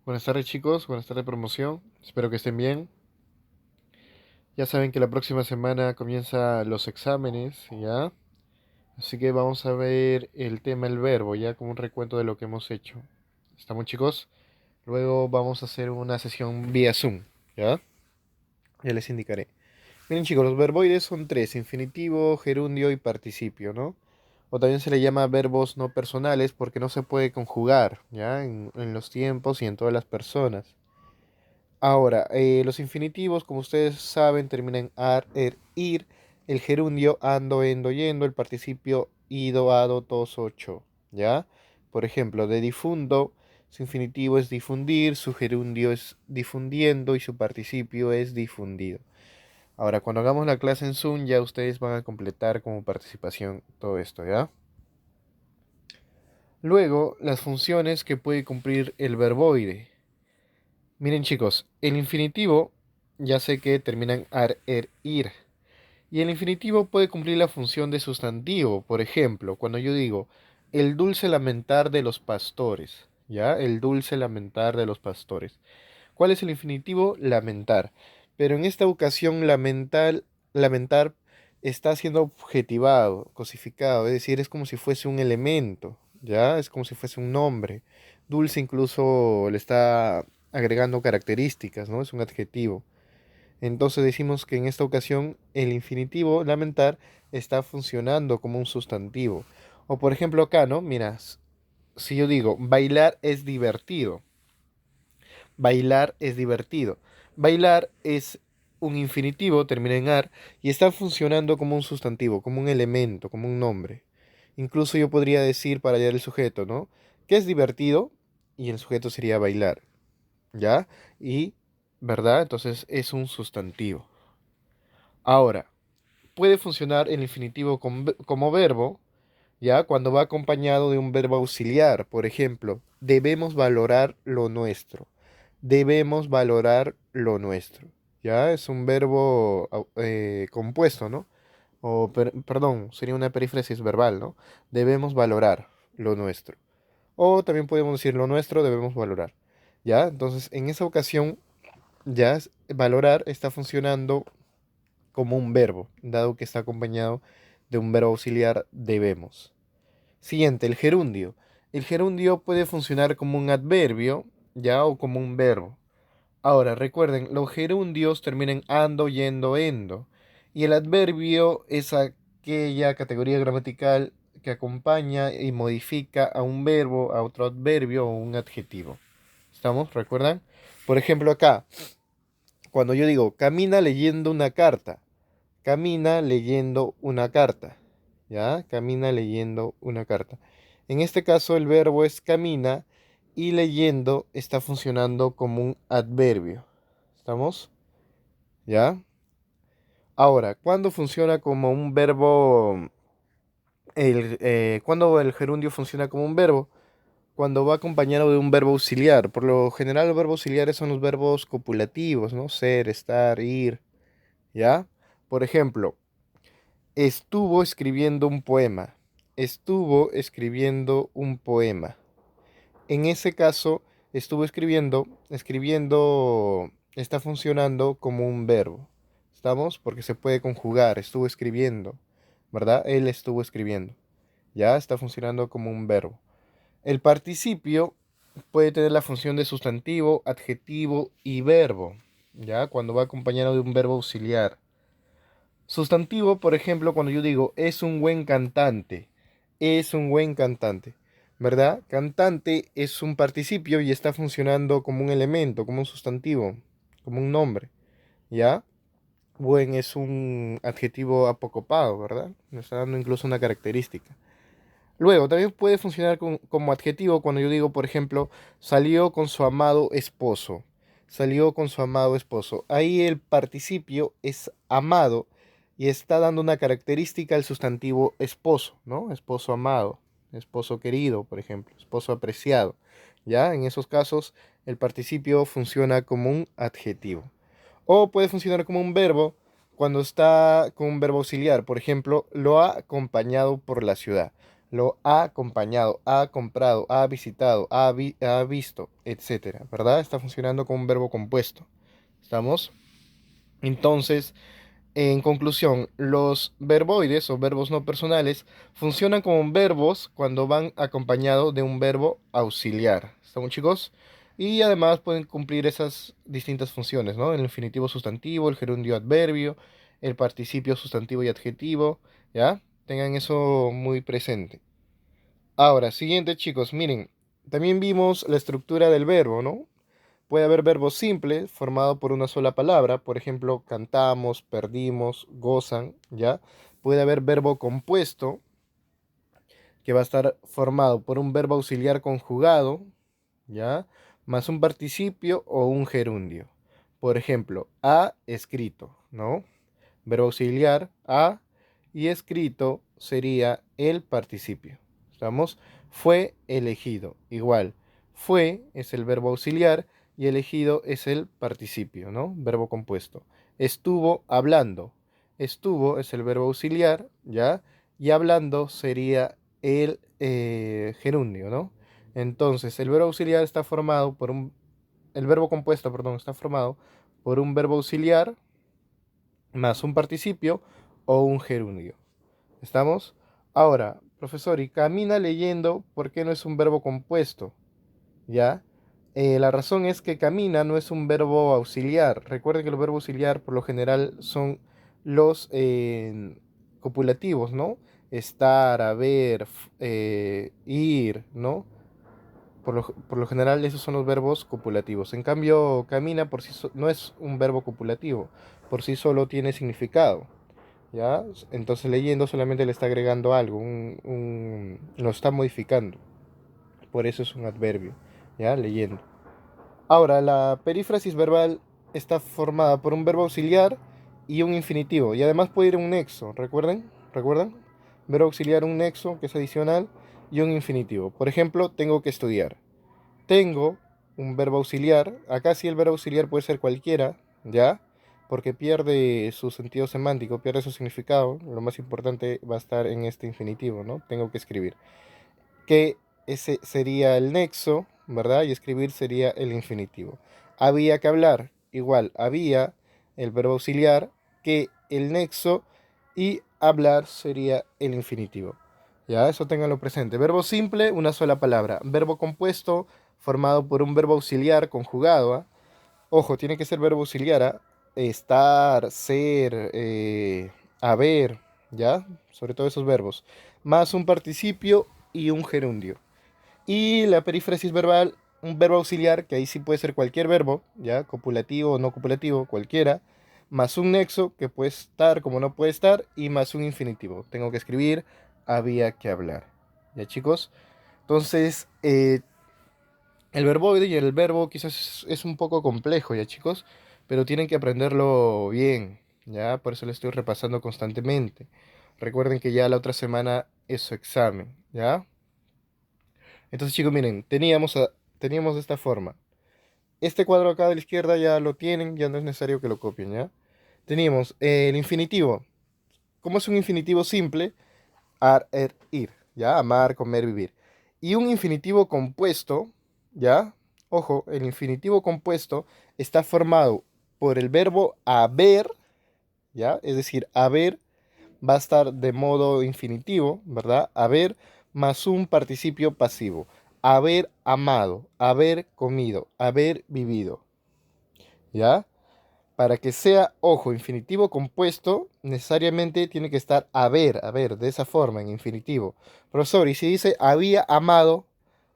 Buenas tardes chicos, buenas tardes promoción, espero que estén bien. Ya saben que la próxima semana comienzan los exámenes, ¿ya? Así que vamos a ver el tema del verbo, ya como un recuento de lo que hemos hecho. ¿Estamos chicos? Luego vamos a hacer una sesión vía Zoom, ¿ya? Ya les indicaré. Miren chicos, los verboides son tres: infinitivo, gerundio y participio, ¿no? O también se le llama verbos no personales porque no se puede conjugar, ¿ya? En los tiempos y en todas las personas. Ahora, los infinitivos, como ustedes saben, terminan en ar, er, ir. El gerundio ando, endo, yendo. El participio ido, ado, tos, ocho. ¿Ya? Por ejemplo, de difundo, su infinitivo es difundir, su gerundio es difundiendo y su participio es difundido. Ahora, cuando hagamos la clase en Zoom, ya ustedes van a completar como participación todo esto, ¿ya? Luego, las funciones que puede cumplir el verboide. Miren chicos, el infinitivo ya sé que termina en ar, er, ir. Y el infinitivo puede cumplir la función de sustantivo. Por ejemplo, cuando yo digo el dulce lamentar de los pastores, ¿ya? El dulce lamentar de los pastores. ¿Cuál es el infinitivo? Lamentar. Pero en esta ocasión lamentar está siendo objetivado, cosificado, es decir, es como si fuese un elemento, ¿ya? Es como si fuese un nombre. Dulce incluso le está agregando características, ¿no? Es un adjetivo. Entonces decimos que en esta ocasión el infinitivo lamentar está funcionando como un sustantivo. O por ejemplo acá, ¿no? Mira, si yo digo bailar es divertido. Bailar es divertido. Bailar es un infinitivo, termina en ar, y está funcionando como un sustantivo, como un elemento, como un nombre. Incluso yo podría decir para hallar el sujeto, ¿no? ¿Qué es divertido? Y el sujeto sería bailar, ¿ya? Y, ¿verdad? Entonces es un sustantivo. Ahora, puede funcionar el infinitivo como verbo, ¿ya? Cuando va acompañado de un verbo auxiliar. Por ejemplo, debemos valorar lo nuestro. Debemos valorar lo nuestro. ¿Ya? Es un verbo compuesto, ¿no? O, perdón, sería una perífrasis verbal, ¿no? Debemos valorar lo nuestro. O también podemos decir lo nuestro debemos valorar. ¿Ya? Entonces, en esa ocasión, ya valorar está funcionando como un verbo, dado que está acompañado de un verbo auxiliar debemos. Siguiente, el gerundio. El gerundio puede funcionar como un adverbio, ya, o como un verbo. Ahora, recuerden, los gerundios terminan ando, yendo, endo. Y el adverbio es aquella categoría gramatical que acompaña y modifica a un verbo, a otro adverbio o un adjetivo. ¿Estamos? ¿Recuerdan? Por ejemplo, acá, cuando yo digo camina leyendo una carta, camina leyendo una carta. ¿Ya? Camina leyendo una carta. En este caso el verbo es camina y leyendo está funcionando como un adverbio. ¿Estamos? ¿Ya? Ahora, ¿cuándo funciona como un verbo? ¿Cuándo el gerundio funciona como un verbo? Cuando va acompañado de un verbo auxiliar. Por lo general los verbos auxiliares son los verbos copulativos, ¿no? Ser, estar, ir. ¿Ya? Por ejemplo, estuvo escribiendo un poema. Estuvo escribiendo un poema. En ese caso, estuvo escribiendo está funcionando como un verbo. ¿Estamos? Porque se puede conjugar. Estuvo escribiendo, ¿verdad? Él estuvo escribiendo. Ya está funcionando como un verbo. El participio puede tener la función de sustantivo, adjetivo y verbo. ¿Ya? Cuando va acompañado de un verbo auxiliar. Sustantivo, por ejemplo, cuando yo digo es un buen cantante, es un buen cantante, ¿verdad? Cantante es un participio y está funcionando como un elemento, como un sustantivo, como un nombre, ¿ya? Buen es un adjetivo apocopado, ¿verdad? Nos está dando incluso una característica. Luego, también puede funcionar como adjetivo cuando yo digo, por ejemplo, salió con su amado esposo. Salió con su amado esposo. Ahí el participio es amado y está dando una característica al sustantivo esposo, ¿no? Esposo amado, esposo querido, por ejemplo, esposo apreciado. ¿Ya? En esos casos, el participio funciona como un adjetivo. O puede funcionar como un verbo cuando está con un verbo auxiliar. Por ejemplo, lo ha acompañado por la ciudad. lo ha acompañado, ha comprado, ha visitado, ha visto, etcétera, ¿verdad? Está funcionando como un verbo compuesto. ¿Estamos? Entonces, en conclusión, los verboides o verbos no personales funcionan como verbos cuando van acompañados de un verbo auxiliar. ¿Estamos, chicos? Y además pueden cumplir esas distintas funciones, ¿no? El infinitivo sustantivo, el gerundio adverbio, el participio sustantivo y adjetivo, ¿ya? Tengan eso muy presente. Ahora, siguiente, chicos, miren, también vimos la estructura del verbo, ¿no? Puede haber verbos simples formados por una sola palabra, por ejemplo, cantamos, perdimos, gozan, ¿ya? Puede haber verbo compuesto, que va a estar formado por un verbo auxiliar conjugado, ¿ya? Más un participio o un gerundio. Por ejemplo, ha escrito, ¿no? Verbo auxiliar, ha, y escrito sería el participio. ¿Estamos? Fue elegido. Igual, fue es el verbo auxiliar y elegido es el participio, ¿no? Verbo compuesto. Estuvo hablando. Estuvo es el verbo auxiliar, ¿ya? Y hablando sería el gerundio, ¿no? Entonces, el verbo auxiliar está formado por un... El verbo compuesto, perdón, está formado por un verbo auxiliar más un participio o un gerundio. ¿Estamos? Ahora, profesor, y camina leyendo, ¿por qué no es un verbo compuesto? ¿Ya? La razón es que camina no es un verbo auxiliar. Recuerden que los verbos auxiliar por lo general son los copulativos, ¿no? Estar, haber, ir, ¿no? Por lo general esos son los verbos copulativos. En cambio, camina por sí no es un verbo copulativo, por sí solo tiene significado. ¿Ya? Entonces leyendo solamente le está agregando algo, lo está modificando. Por eso es un adverbio, ¿ya? Leyendo. Ahora, la perífrasis verbal está formada por un verbo auxiliar y un infinitivo. Y además puede ir un nexo, ¿recuerden? ¿Recuerdan? Verbo auxiliar, un nexo que es adicional y un infinitivo. Por ejemplo, tengo que estudiar. Tengo un verbo auxiliar. Acá sí el verbo auxiliar puede ser cualquiera, ¿ya? Porque pierde su sentido semántico, pierde su significado. Lo más importante va a estar en este infinitivo, ¿no? Tengo que escribir. Que ese sería el nexo, ¿verdad? Y escribir sería el infinitivo. Había que hablar. Igual, había el verbo auxiliar, que el nexo y hablar sería el infinitivo. Ya, eso ténganlo presente. Verbo simple, una sola palabra. Verbo compuesto, formado por un verbo auxiliar conjugado. ¿Ah? Ojo, tiene que ser verbo auxiliar. ¿Ah? Estar, ser, haber, ¿ya? Sobre todo esos verbos. Más un participio y un gerundio. Y la perífrasis verbal, un verbo auxiliar, que ahí sí puede ser cualquier verbo, ¿ya? Copulativo o no copulativo, cualquiera. Más un nexo, que puede estar como no puede estar. Y más un infinitivo. Tengo que escribir, había que hablar. ¿Ya, chicos? Entonces, el verboide y el verbo quizás es un poco complejo, ¿ya, chicos? Pero tienen que aprenderlo bien, ¿ya? Por eso lo estoy repasando constantemente. Recuerden que ya la otra semana es su examen, ¿ya? Entonces, chicos, miren, teníamos de esta forma. Este cuadro acá de la izquierda ya lo tienen, ya no es necesario que lo copien, ¿ya? Teníamos el infinitivo. ¿Cómo es un infinitivo simple? Ar, er, ir, ¿ya? Amar, comer, vivir. Y un infinitivo compuesto, ¿ya? Ojo, el infinitivo compuesto está formado por el verbo haber, ¿ya? Es decir, haber va a estar de modo infinitivo, ¿verdad? Haber más un participio pasivo. Haber amado, haber comido, haber vivido, ¿ya? Para que sea, ojo, infinitivo compuesto, necesariamente tiene que estar haber, de esa forma, en infinitivo. Profesor, y si dice había amado,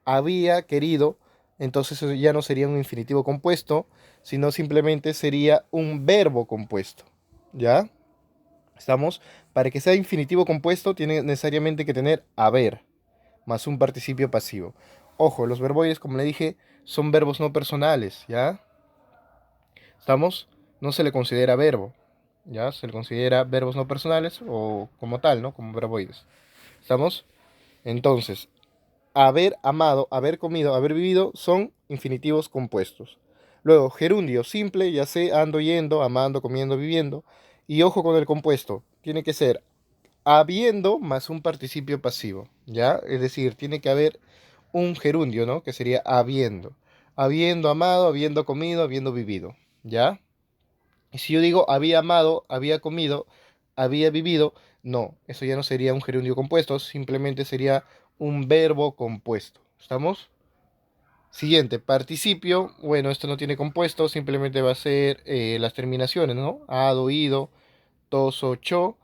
había querido, entonces eso ya no sería un infinitivo compuesto, sino simplemente sería un verbo compuesto. ¿Ya? ¿Estamos? Para que sea infinitivo compuesto, tiene necesariamente que tener haber, más un participio pasivo. Ojo, los verboides, como le dije, son verbos no personales, ¿ya? ¿Estamos? No se le considera verbo, ¿ya? Se le considera verbos no personales o como tal, ¿no? Como verboides. ¿Estamos? Entonces, haber amado, haber comido, haber vivido son infinitivos compuestos. Luego, gerundio simple, ya sé, ando, yendo, amando, comiendo, viviendo. Y ojo con el compuesto, tiene que ser habiendo más un participio pasivo, ¿ya? Es decir, tiene que haber un gerundio, ¿no? Que sería habiendo. Habiendo amado, habiendo comido, habiendo vivido, ¿ya? Y si yo digo había amado, había comido, había vivido, no, eso ya no sería un gerundio compuesto, simplemente sería un verbo compuesto. ¿Estamos? Siguiente, participio. Bueno, esto no tiene compuesto, simplemente va a ser las terminaciones, ¿no? Ado, ido, toso, cho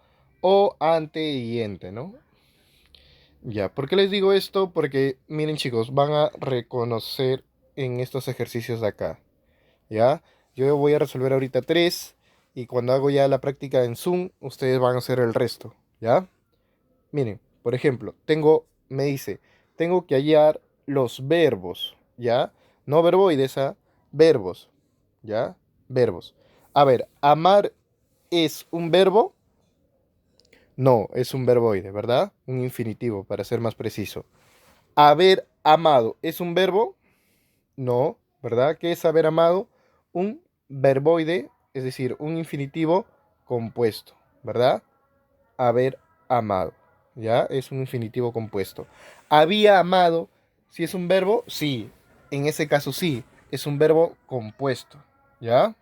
o ante y ente, ¿no? Ya, ¿por qué les digo esto? Porque miren chicos, van a reconocer en estos ejercicios de acá, ¿ya? Yo voy a resolver ahorita tres y cuando hago ya la práctica en Zoom, ustedes van a hacer el resto, ¿ya? Miren, por ejemplo, me dice, tengo que hallar los verbos, ¿ya? No verboides, ¿ah? Verbos, ¿ya? Verbos. A ver, amar es un verbo. No, es un verboide, ¿verdad? Un infinitivo, para ser más preciso. Haber amado es un verbo. No, ¿verdad? ¿Qué es haber amado? Un verboide, es decir, un infinitivo compuesto, ¿verdad? Haber amado, ¿ya? Es un infinitivo compuesto. Había amado, si es un verbo, sí. En ese caso sí, es un verbo compuesto, ¿ya?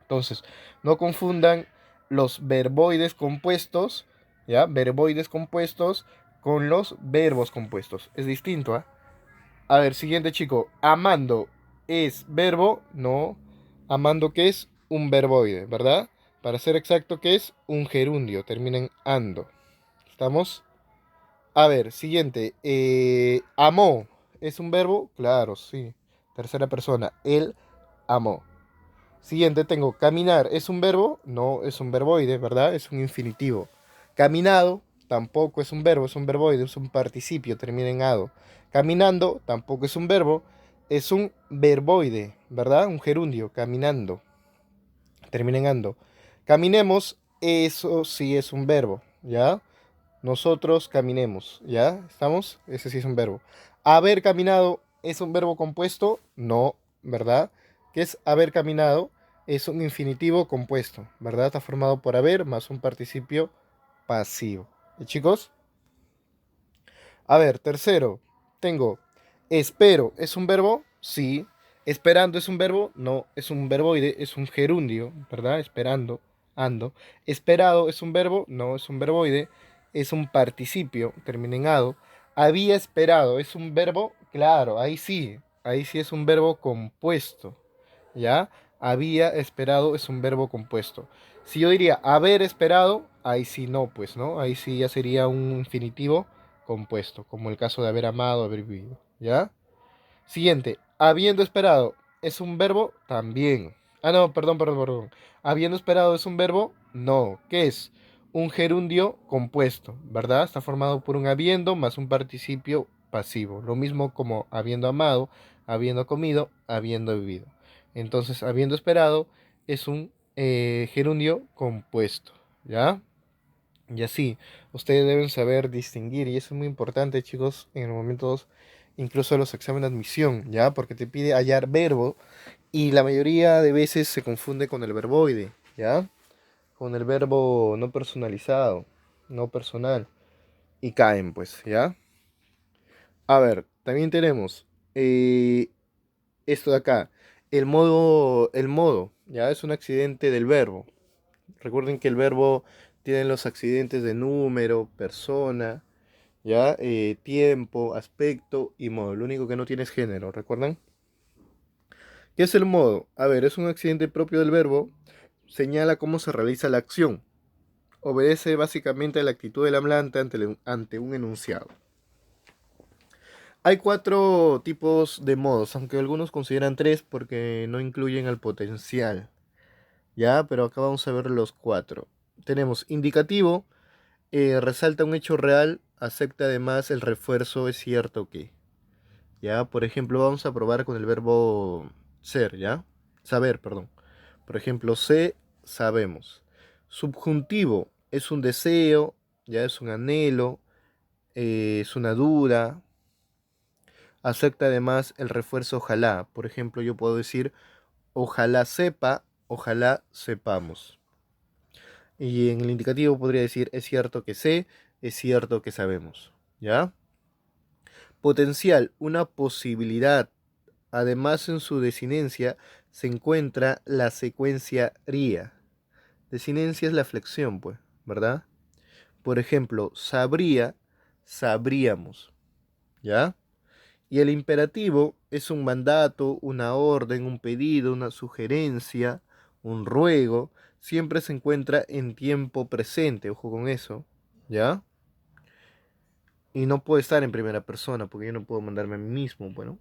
Entonces, no confundan los verboides compuestos, ¿ya? Verboides compuestos con los verbos compuestos. Es distinto, ¿ah? A ver, siguiente chico. Amando es verbo, no. Amando, ¿qué es? Un verboide, ¿verdad? Para ser exacto, ¿qué es? Un gerundio, termina en ando. ¿Estamos? A ver, siguiente. Amó, ¿es un verbo? Claro, sí. Tercera persona, él amó. Siguiente tengo, caminar, ¿es un verbo? No, es un verboide, ¿verdad? Es un infinitivo. Caminado, tampoco es un verbo, es un verboide, es un participio, termina en ado. Caminando, tampoco es un verbo, es un verboide, ¿verdad? Un gerundio, caminando, termina en ando. Caminemos, eso sí es un verbo, ¿ya? Nosotros caminemos, ¿ya? ¿Estamos? Ese sí es un verbo. Haber caminado es un verbo compuesto, no, ¿verdad? ¿Qué es haber caminado? Es un infinitivo compuesto, ¿verdad? Está formado por haber más un participio pasivo. ¿Y chicos? A ver, tercero, tengo espero, ¿es un verbo? Sí. Esperando es un verbo, no, es un verboide, es un gerundio, ¿verdad? Esperando, ando. Esperado es un verbo, no, es un verboide, es un participio, termina en ado. Había esperado, ¿es un verbo? Claro, ahí sí es un verbo compuesto, ¿ya? Había esperado es un verbo compuesto. Si yo diría haber esperado, ahí sí no, pues, ¿no? Ahí sí ya sería un infinitivo compuesto, como el caso de haber amado, haber vivido, ¿ya? Siguiente, habiendo esperado, ¿es un verbo? También. Ah, no, perdón. Habiendo esperado es un verbo, no. ¿Qué es? Un gerundio compuesto, ¿verdad? Está formado por un habiendo más un participio pasivo. Lo mismo como habiendo amado, habiendo comido, habiendo vivido. Entonces, habiendo esperado es un gerundio compuesto, ¿ya? Y así, ustedes deben saber distinguir, y eso es muy importante, chicos, en los momentos, incluso de los exámenes de admisión, ¿ya? Porque te pide hallar verbo, y la mayoría de veces se confunde con el verboide, ¿ya? Con el verbo no personalizado, no personal, y caen, pues, ¿ya? A ver, también tenemos esto de acá, el modo, ¿ya? Es un accidente del verbo. Recuerden que el verbo tiene los accidentes de número, persona, ¿ya? Tiempo, aspecto y modo. Lo único que no tiene es género, ¿recuerdan? ¿Qué es el modo? A ver, es un accidente propio del verbo. Señala cómo se realiza la acción. Obedece básicamente a la actitud del hablante ante un enunciado. Hay cuatro tipos de modos, aunque algunos consideran tres porque no incluyen al potencial, ¿ya? Pero acá vamos a ver los cuatro. Tenemos indicativo, resalta un hecho real, acepta además el refuerzo, es cierto que. Ya, por ejemplo, vamos a probar con el verbo ser, ¿ya? Saber, perdón. Por ejemplo, sé, sabemos. Subjuntivo es un deseo, ya es un anhelo, es una duda. Acepta además el refuerzo ojalá. Por ejemplo, yo puedo decir ojalá sepa, ojalá sepamos. Y en el indicativo podría decir, es cierto que sé, es cierto que sabemos. ¿Ya? Potencial, una posibilidad. Además, en su desinencia se encuentra la secuencia ría. Desinencia es la flexión, pues, ¿verdad? Por ejemplo, sabría, sabríamos, ¿ya? Y el imperativo es un mandato, una orden, un pedido, una sugerencia, un ruego. Siempre se encuentra en tiempo presente, ojo con eso, ¿ya? Y no puede estar en primera persona, porque yo no puedo mandarme a mí mismo, bueno.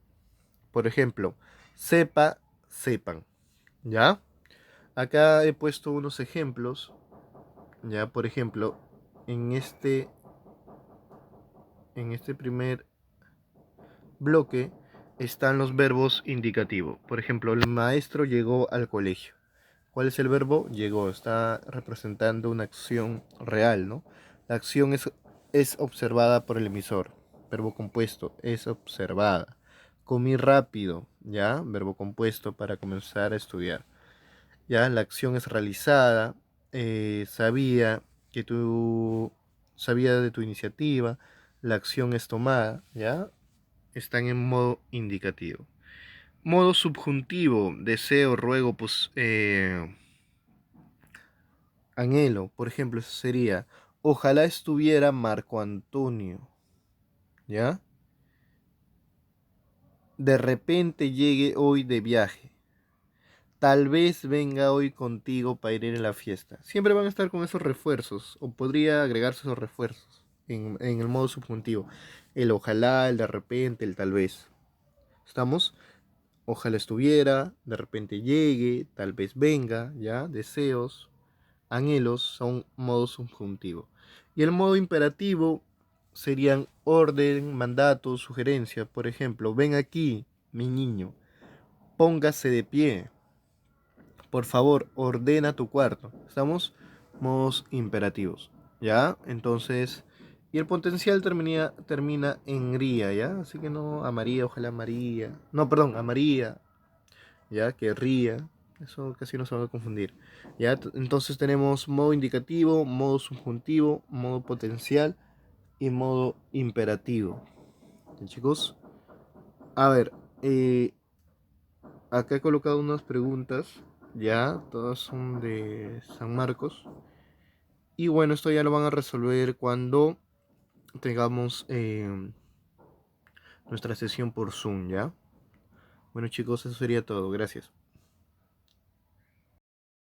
Por ejemplo, sepa, sepan, ¿ya? Acá he puesto unos ejemplos, ¿ya? Por ejemplo, en este, en este primer bloque están los verbos indicativos. Por ejemplo, el maestro llegó al colegio. ¿Cuál es el verbo? Llegó. Está representando una acción real, ¿no? La acción es observada por el emisor. Verbo compuesto, es observada. Comí rápido, ¿ya? Verbo compuesto para comenzar a estudiar. Ya, la acción es realizada. Sabía que tú sabía de tu iniciativa. La acción es tomada, ¿ya? Están en modo indicativo. Modo subjuntivo, deseo, ruego, pues, anhelo, por ejemplo, eso sería, ojalá estuviera Marco Antonio, ¿ya? De repente llegue hoy de viaje. Tal vez venga hoy contigo para ir a la fiesta. Siempre van a estar con esos refuerzos, o podría agregarse esos refuerzos en el modo subjuntivo. El ojalá, el de repente, el tal vez. ¿Estamos? Ojalá estuviera, de repente llegue, tal vez venga, ¿ya? Deseos, anhelos son modo subjuntivo. Y el modo imperativo serían orden, mandato, sugerencia. Por ejemplo, ven aquí, mi niño, póngase de pie. Por favor, ordena tu cuarto. ¿Estamos? Modos imperativos. ¿Ya? Entonces, y el potencial termina en ría, ¿ya? Así que no, amaría, ojalá María. No, perdón, amaría, ¿ya? Que ría. Eso casi no se va a confundir. ¿Ya? Entonces tenemos modo indicativo, modo subjuntivo, modo potencial y modo imperativo. ¿Ya, chicos? A ver, acá he colocado unas preguntas, ya, todas son de San Marcos. Y bueno, esto ya lo van a resolver cuando tengamos nuestra sesión por Zoom, ¿ya? Bueno chicos, eso sería todo. Gracias.